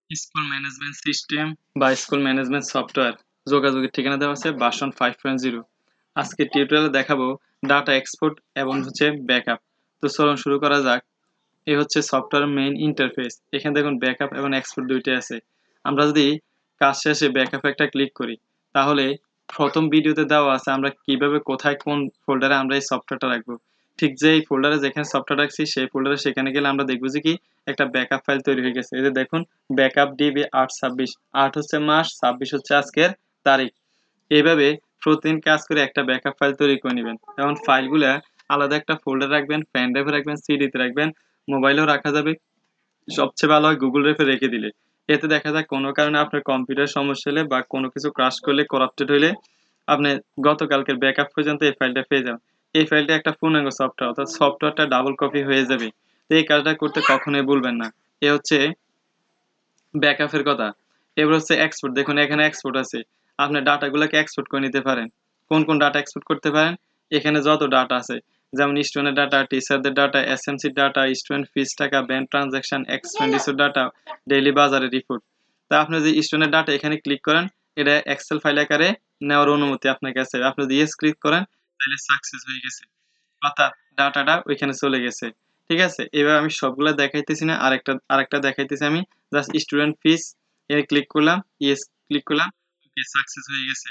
School management system বা school management software যোগাযোগের ঠিকানা দেওয়া আছে ভার্সন 5.0। আজকে টিউটোরিয়ালে দেখাবো ডাটা এক্সপোর্ট এবং ব্যাকআপ। তো চলুন শুরু করা যাক। এই হচ্ছে সফটওয়্যার মেইন ইন্টারফেস। এখানে দেখুন ব্যাকআপ এবং এক্সপোর্ট দুইটাই আছে। আমরা যদি কাজ শেষে ব্যাকআপে একটা ক্লিক করি, তাহলে প্রথম ভিডিওতে দেওয়া আছে আমরা কিভাবে কোথায় কোন ফোল্ডারে আমরা এই সফটওয়্যারটা রাখবো। ঠিক যে এই ফোল্ডারে যেখানে সফটওয়্যার রাখছি সেই ফোল্ডারে সেখানে গেলে আমরা দেখবো যে কি একটা ব্যাকআপ ফাইল তৈরি হয়ে গেছে। এই যে দেখুন ব্যাকআপ ডিবি 826, 8 হচ্ছে মাস, 26 হচ্ছে আজকের তারিখ। এইভাবে প্রতিদিন কাজ করে একটা ব্যাকআপ ফাইল তৈরি করে নেবেন। এবং ফাইলগুলা আলাদা একটা ফোল্ডার রাখবেন, পেন ড্রাইভে রাখবেন, সিডিতে রাখবেন, মোবাইলেও রাখা যাবে। সবচেয়ে ভালো হয় গুগল ড্রাইভে রেখে দিলে। এতে দেখা যায় কোনো কারণে আপনার কম্পিউটার সমস্যা হলে বা কোনো কিছু ক্রাশ করলে, করাপ্টেড হইলে আপনি গতকালকের ব্যাকআপ পর্যন্ত এই ফাইলটা পেয়ে যাবেন। এই ফাইলটা একটা পূর্ণাঙ্গ সফটওয়্যার, অর্থাৎ সফটওয়্যারটা ডাবল কপি হয়ে যাবে। তো এই কাজটা করতে কখনোই ভুলবেন না। এ হচ্ছে ব্যাকআপের কথা। এবার হচ্ছে এক্সপোর্ট। দেখুন এখানে এক্সপোর্ট আছে। আপনি ডাটাগুলোকে এক্সপোর্ট করে নিতে পারেন। কোন কোন ডাটা এক্সপোর্ট করতে পারেন? এখানে যত ডাটা আছে, যেমন স্টুডেন্টের ডাটা, টিচারদের ডাটা, এসএমসির ডাটা, স্টুডেন্ট ফিস টাকা, bank transaction, expenditure data, daily বাজারের রিপোর্ট। তা আপনি যদি স্টুডেন্টের ডাটা এখানে ক্লিক করেন, এটা এক্সেল ফাইল আকারে নেওয়ার অনুমতি আপনার কাছে। আপনি যদি ইয়েস ক্লিক করেন, তাহলে সাকসেস হয়ে গেছে, অর্থাৎ ডাটাটা ওইখানে চলে গেছে। ঠিক আছে, এবার আমি সবগুলা দেখাইতেছি না, আরেকটা দেখাইতেছি আমি। জাস্ট স্টুডেন্ট ফিস এ ক্লিক করলাম, ইয়েস ক্লিক করলাম, ওকে সাকসেস হয়ে গেছে।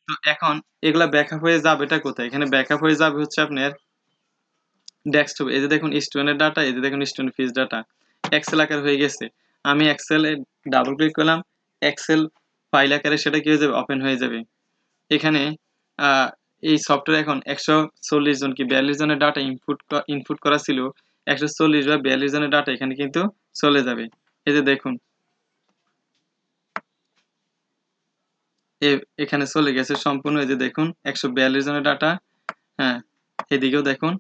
তো এখন এগুলা ব্যাকআপ হয়ে যাবে এটা কোথায়? এখানে ব্যাকআপ হয়ে যাবে হচ্ছে আপনার ডেস্কটপ। এই যে দেখুন স্টুডেন্টের ডাটা, এই যে দেখুন স্টুডেন্ট ফিস ডাটা এক্সেল আকার হয়ে গেছে। আমি এক্সেলে ডাবল ক্লিক করলাম, এক্সেল ফাইল আকারে সেটা কি হয়ে যাবে? ওপেন হয়ে যাবে। এখানে এই সফটওয়্যার এখন 140 জন কি 42 জনের ডাটা ইনপুট করা ছিল। 140 বা 42 জনের ডাটা এখানে কিন্তু চলে যাবে। এই যে দেখুন এখানে চলে গেছে সম্পূর্ণ। এই যে দেখুন 142 জনের ডাটা। হ্যাঁ, এদিকেও দেখুন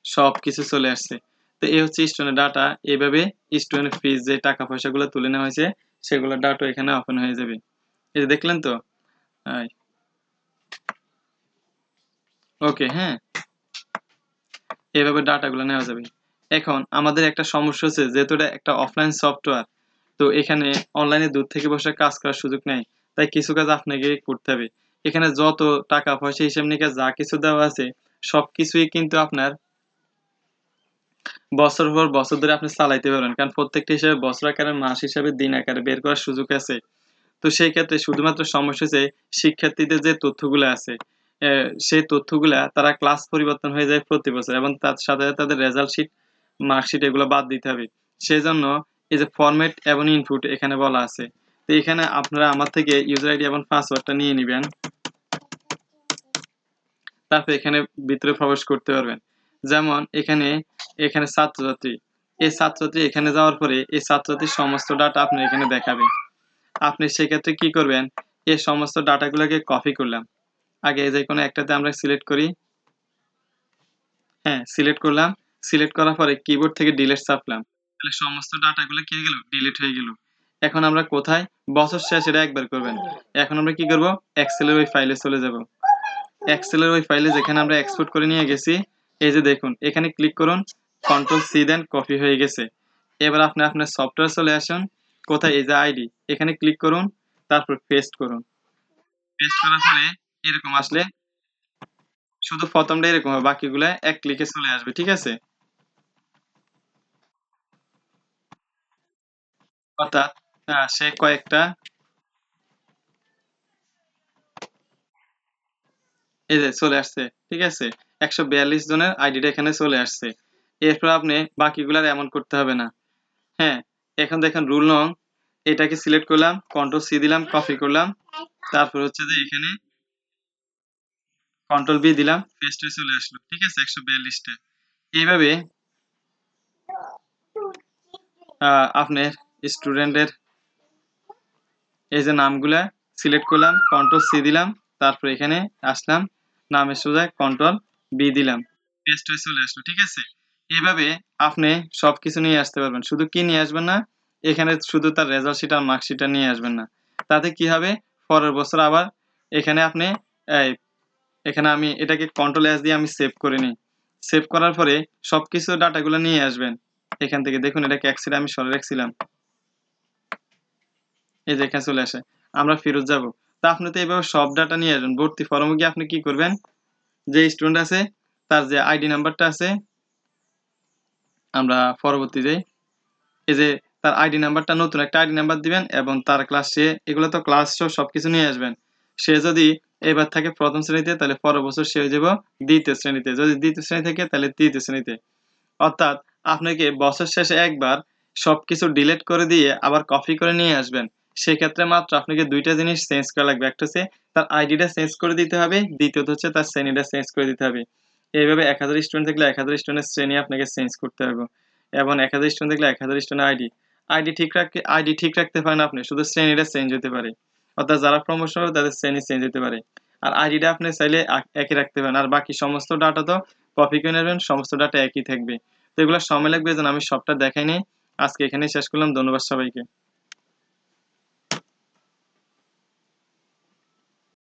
সবকিছু চলে আসছে। তো এই হচ্ছে স্টুডেন্টের ডাটা। এইভাবে স্টুডেন্ট ফিস যে টাকা পয়সাগুলো তুলে নেওয়া হয়েছে সেগুলোর ডাটা এখানে ওপেন হয়ে যাবে। এই যে দেখলেন তো? ওকে, হ্যাঁ, এভাবে ডাটাগুলো নেওয়া যাবে। এখন আমাদের একটা সমস্যা হচ্ছে, যেহেতু এটা একটা অফলাইন সফটওয়্যার, তো এখানে অনলাইনে দূর থেকে বসে কাজ করার সুযোগ নেই। তাই কিছু কাজ আপনাকে করতে হবে। এখানে যত টাকা পয়সা হিসাব নিকাশ যা কিছু দেওয়া আছে সবকিছুই কিন্তু আপনার বছর পর বছর ধরে আপনি চালাইতে পারবেন, কারণ প্রত্যেকটা হিসাবে বছর আকারে, মাস হিসাবে, দিন আকারে বের করার সুযোগ আছে। তো সেই ক্ষেত্রে শুধুমাত্র সমস্যা হচ্ছে শিক্ষার্থীদের যে তথ্যগুলো আছে, সেই তথ্যগুলা তারা ক্লাস পরিবর্তন হয়ে যায় প্রতি বছর, এবং তার সাথে তাদের রেজাল্ট শিট, মার্কশিট এগুলো বাদ দিতে হবে। সেজন্য এই যে ফরম্যাট এবং ইনপুট এখানে বলা আছে। তো এখানে আপনারা আমার থেকে ইউজার আইডি এবং পাসওয়ার্ডটা নিয়ে নেবেন, তারপর এখানে ভিতরে প্রবেশ করতে পারবেন। যেমন এখানে এখানে ছাত্রছাত্রী, এই ছাত্রছাত্রী এখানে যাওয়ার পরে এই ছাত্রছাত্রীর সমস্ত ডাটা আপনার এখানে দেখাবে। আপনি সেক্ষেত্রে কি করবেন? এই সমস্ত ডাটাগুলোকে কপি করলাম। আগে যে কোনো একটাতে আমরা সিলেক্ট করি। হ্যাঁ, সিলেক্ট করলাম। সিলেক্ট করার পরে কিবোর্ড থেকে ডিলিট চাপলাম। তাহলে সমস্ত ডাটাগুলো কি হয়ে গেল? ডিলিট হয়ে গেল। এখন আমরা কোথায়? বছর শেষ এটা একবার করবেন। এখন আমরা কি করব? এক্সেলের ওই ফাইলে চলে যাব। এক্সেলের ওই ফাইলে যেখানে আমরা এক্সপোর্ট করে নিয়ে গেছি, এই যে দেখুন এখানে ক্লিক করুন, কন্ট্রোল সি দেন, কপি হয়ে গেছে। এবার আপনি আপনার সফটওয়্যার চলে আসুন। কোথায়? এই যে আইডি, এখানে ক্লিক করুন, তারপর পেস্ট করুন। পেস্ট করার পরে এরকম আসলে শুধু প্রথমটা এরকম হবে, বাকিগুলা এক ক্লিকে চলে আসবে। ঠিক আছে? অর্থাৎ সে কয়েকটা, এই যে চলে আসছে। ঠিক আছে, 142 জনের আইডিটা এখানে চলে আসছে। এরপর আপনি বাকিগুলার এমন করতে হবে না। হ্যাঁ, এখন দেখেন রুল নং, এটাকে সিলেক্ট করলাম, কন্ট্রোল সি দিলাম, কপি করলাম, তারপর হচ্ছে যে এখানে কন্ট্রোল বি দিলাম, পেস্ট হয়ে চলে আসলো। ঠিক আছে, 142টা। এইভাবে আপনার স্টুডেন্টের এই যে নামগুলা সিলেক্ট করলাম, কন্ট্রোল সি দিলাম, তারপর এখানে আসলাম, নামের সোজা কন্ট্রোল বি দিলাম, পেস্ট হয়ে চলে আসলো। ঠিক আছে, এইভাবে আপনি সবকিছু নিয়ে আসতে পারবেন। শুধু কি নিয়ে আসবেন না, এখানে শুধু তার রেজাল্ট শিট আর মার্কশিটটা নিয়ে আসবেন না। তাতে কি হবে? পরের বছর আবার এখানে আপনি এই এখানে আমি এটাকে কন্ট্রোল এস দিয়ে আমি সেভ করে নিই। সেভ করার পরে সবকিছু ডাটাগুলো নিয়ে আসবেন এখান থেকে। দেখুন এটাকে এক সাইডে আমি সরে রাখছিলাম। এই যে এখানে চলে আসে, আমরা ফেরত যাব। তো আপনি তো এইভাবে সব ডাটা নিয়ে আসবেন। ভর্তি ফর্মে গিয়ে আপনি কি করবেন, যে স্টুডেন্ট আছে তার যে আইডি নাম্বারটা আছে, আমরা পরবর্তী যাই, এই যে তার আইডি নাম্বারটা, নতুন একটা আইডি নাম্বার দিবেন এবং তার ক্লাস, সে এগুলো তো ক্লাস সহ সবকিছু নিয়ে আসবেন। সে যদি এবার থাকে প্রথম শ্রেণীতে, তাহলে পরের বছর সে হয়ে যাব দ্বিতীয় শ্রেণীতে, যদি দ্বিতীয় শ্রেণী থাকে তাহলে তৃতীয় শ্রেণীতে। অর্থাৎ আপনাকে বছর শেষে একবার সবকিছু ডিলিট করে দিয়ে আবার কপি করে নিয়ে আসবেন। সেক্ষেত্রে মাত্র আপনাকে দুইটা জিনিস চেঞ্জ করা লাগবে। একটা হচ্ছে তার আইডিটা চেঞ্জ করে দিতে হবে, দ্বিতীয়ত হচ্ছে তার শ্রেণীটা চেঞ্জ করে দিতে হবে। এইভাবে 1000 স্টুডেন্ট থাকলে 1000 স্টুডেন্টের শ্রেণী আপনাকে চেঞ্জ করতে হবে, এবং 1000 স্টুডেন্ট থাকলে 1000 স্টুডেন্টের আইডি ঠিক রাখতে পারেন আপনি, শুধু শ্রেণীটা চেঞ্জ হতে পারে। অর্থাৎ যারা প্রমোশন হবে তাদের শ্রেণী চেঞ্জ হতে পারে। আর আইডিটা আপনি চাইলে একই রাখতে পারেন, আর বাকি সমস্ত ডাটা তো কপি করে নেবেন, সমস্ত ডাটা একই থাকবে। তো এগুলো সময় লাগবে, যেন আমি সবটা দেখাই নেই। আজকে এখানেই শেষ করলাম। ধন্যবাদ সবাইকে।